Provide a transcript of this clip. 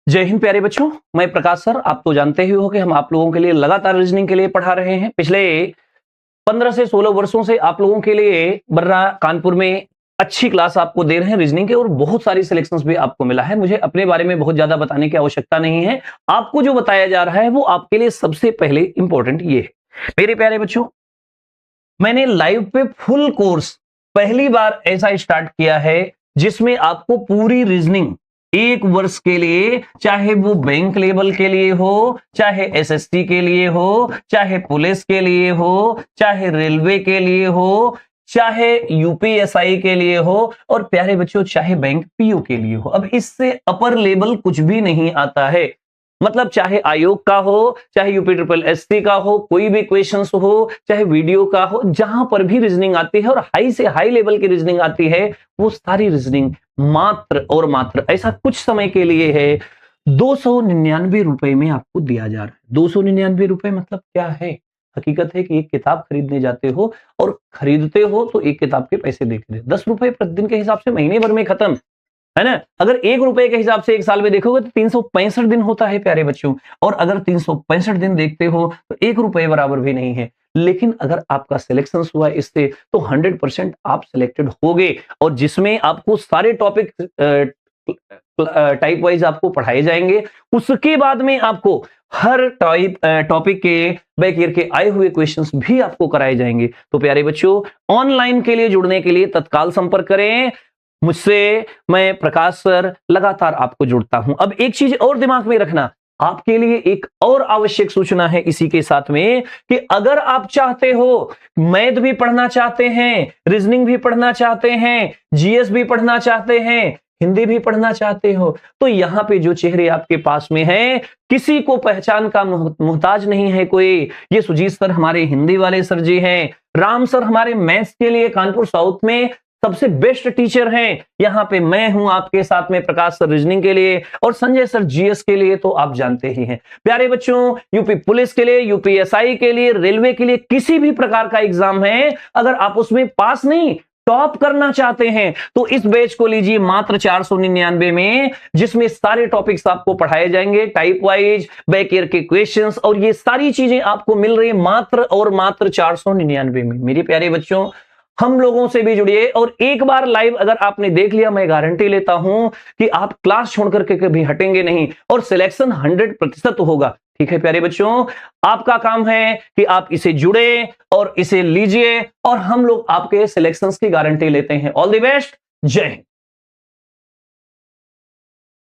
जय हिंद प्यारे बच्चों, मैं प्रकाश सर। आप तो जानते ही हो कि हम आप लोगों के लिए लगातार रीजनिंग के लिए पढ़ा रहे हैं। पिछले 15 से 16 वर्षों से आप लोगों के लिए बर्रा कानपुर में अच्छी क्लास आपको दे रहे हैं रीजनिंग के, और बहुत सारी सिलेक्शंस भी आपको मिला है। मुझे अपने बारे में बहुत ज्यादा बताने की आवश्यकता नहीं है। आपको जो बताया जा रहा है वो आपके लिए सबसे पहले इंपॉर्टेंट ये है। मेरे प्यारे बच्चों, मैंने लाइव पे फुल कोर्स पहली बार ऐसा स्टार्ट किया है जिसमें आपको पूरी रीजनिंग एक वर्ष के लिए, चाहे वो बैंक लेवल के लिए हो, चाहे एसएससी के लिए हो, चाहे पुलिस के लिए हो, चाहे रेलवे के लिए हो, चाहे यूपीएसआई के लिए हो, और प्यारे बच्चों चाहे बैंक पीओ के लिए हो। अब इससे अपर लेवल कुछ भी नहीं आता है। मतलब चाहे आयोग का हो, चाहे यूपी ट्रिपल एससी का हो, कोई भी क्वेश्चंस हो, चाहे वीडियो का हो, जहां पर भी रीजनिंग आती है और हाई से हाई लेवल की रीजनिंग आती है, वो सारी रीजनिंग मात्र और मात्र ऐसा कुछ समय के लिए है 299 रुपए में आपको दिया जा रहा है। 299 रुपए मतलब क्या है? हकीकत है कि एक किताब खरीदने जाते हो और खरीदते हो तो एक किताब के पैसे देके दे 10 रुपए प्रतिदिन के हिसाब से महीने भर में खत्म है ना। अगर 1 रुपए के हिसाब से एक साल में देखोगे तो 365 दिन होता है प्यारे बच्चों, और अगर 365 दिन देखते हो तो 1 रुपए बराबर भी नहीं है। लेकिन अगर आपका सिलेक्शन हुआ इससे तो 100% आप सिलेक्टेड होगे, और जिसमें आपको सारे टॉपिक टाइप वाइज आपको पढ़ाए जाएंगे। उसके बाद में आपको हर टॉपिक के बैक ईयर के आए हुए क्वेश्चंस भी आपको कराए जाएंगे। तो प्यारे बच्चों, ऑनलाइन के लिए जुड़ने के लिए तत्काल संपर्क करें मुझसे। मैं प्रकाश सर लगातार आपको जुड़ता हूं। अब एक चीज और दिमाग में रखना, आपके लिए एक और आवश्यक सूचना है इसी के साथ में, कि अगर आप चाहते हो, मैथ भी पढ़ना चाहते हैं, रीजनिंग भी पढ़ना चाहते हैं, जीएस भी पढ़ना चाहते हैं, हिंदी भी पढ़ना चाहते हो, तो यहां पे जो चेहरे आपके पास में हैं, किसी को पहचान का मोहताज नहीं है कोई। ये सुजीत सर हमारे हिंदी वाले सर जी हैं, राम सर हमारे मैथ्स के लिए कानपुर साउथ में सबसे बेस्ट टीचर हैं। यहां पे मैं हूं आपके साथ में प्रकाश सर रीजनिंग के लिए, और संजय सर जीएस के लिए तो आप जानते ही हैं। प्यारे बच्चों, यूपी पुलिस के लिए, यूपीएसआई के लिए, रेलवे के लिए, किसी भी प्रकार का एग्जाम है, अगर आप उसमें पास नहीं टॉप करना चाहते हैं तो इस बैच को लीजिए मात्र 499 में, जिसमें सारे टॉपिक्स आपको पढ़ाए जाएंगे, टाइप वाइज, बैक ईयर के क्वेश्चंस, और ये सारी चीजें आपको मिल रही है मात्र और मात्र 499 में। मेरे प्यारे बच्चों, हम लोगों से भी जुड़िए, और एक बार लाइव अगर आपने देख लिया, मैं गारंटी लेता हूं कि आप क्लास छोड़कर के कभी हटेंगे नहीं, और सिलेक्शन 100% होगा। ठीक है प्यारे बच्चों, आपका काम है कि आप इसे जुड़े और इसे लीजिए, और हम लोग आपके सिलेक्शंस की गारंटी लेते हैं। ऑल द बेस्ट, जय हिंद।